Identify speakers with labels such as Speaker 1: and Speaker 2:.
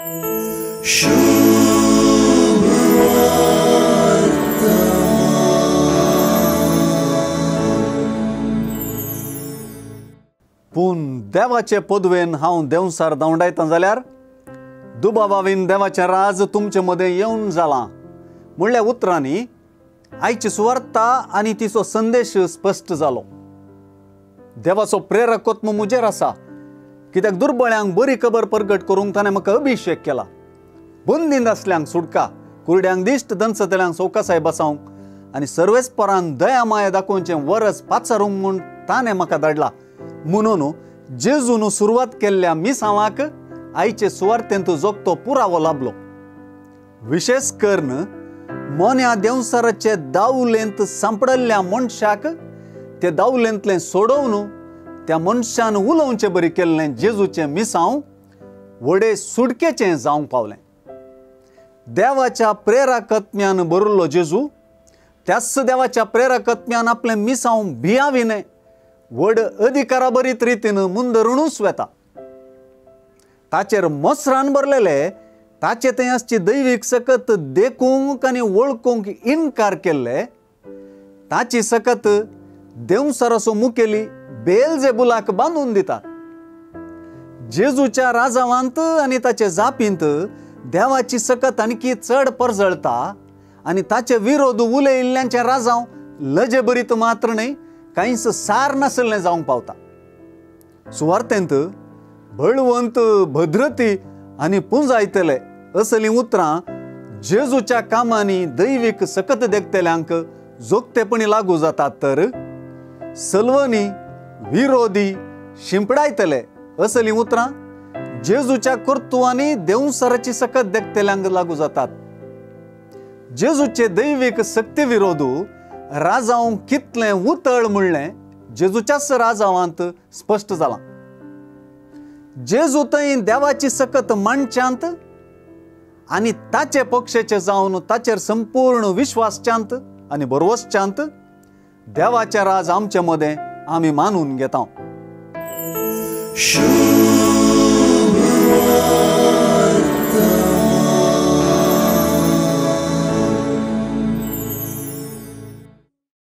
Speaker 1: पूण देवाचे पदवेन हांव देंवसार धांवडायतां जाल्यार दुबाबावीन देवाचें राज तुमचे मदें येवन जालां म्हणल्या उतरांनी आयची सुवार्ता आनी तिचो संदेश स्पश्ट जालो। देवाचो प्रेरकत्व मुजेर आसा, कित्याक दुर्बळ्यांक बरी खबर प्रगट करूंक ताणें म्हाका अभिशेक केला। बंदींत आसल्यांक सुटका, कुरड्यांक दिश्ट, दंचतल्यांक सवकासाय बसावंक आनी सर्वेस्परान दया माया दाखोवचें वरस पाचारूंक म्हूण ताणें म्हाका धाडला। म्हणून जेजून सुरवात केल्ल्या मिसावांक आयचे सुवार्तेंत जोगतो पुरावो लाभलो। विशेष करून मोन्या देंवसाराचे दावलेंत सांपडल्ल्या मनशाक ते दावलेंतलें सोडोवन त्या मनशान उलोवचें बरी केल्लें जेजूचें मिसांव व्हडे सुटकेचें जावंक पावलें। देवाच्या प्रेरकत्म्यान बरयल्लो जेजू त्याच देवाच्या प्रेरकत्म्यान आपलें मिसांव भियाविने व्हड अधिकाराबरीत रितीन मुंदरुणूच वेता। ताचेर मोसरान बरलेले ताचे थंय आसची दैवीक सकत देखूंक आनी वळखूंक इन्कार केल्ले ताची सकत देंवसाराचो मुखेली बेलजेबुलाक बांदून दितात। जेजूच्या राजावांत आनी ताचे जापींत देवाची सकत आणखी चड परजळता आनी ताचे विरोध उलयिल्ल्यांचे राजांव लजेबरीत मात्र न्हय, कांयच सार नासलें जावंक पावता। सुवार्तेंत बळवंत, भद्रती आनी पुंजायतले असलीं उतरां जेजूच्या कामांनी दैवीक सकत देखतेल्यांक जोगतेपणी लागू जातात, तर सलवनी, विरोधी, शिंपडायतले असलीं उतरां जेजूच्या कर्तुवांनी देंवसाराची सकत देखतेल्यांक लागू जातात। जेजूचे दैवीक सक्ती विरोध राजांक कितलें उतळ म्हणलें जेजूच्याच राजावांत स्पश्ट जालां। जेजू थंय देवाची सकत मांडच्यांत आनी ताचे पक्षाचे जावन ताचेर संपूर्ण विश्वासच्यांत आनी बरवसच्यांत देवाचें राज आमचे मदें आमी मानून घेता।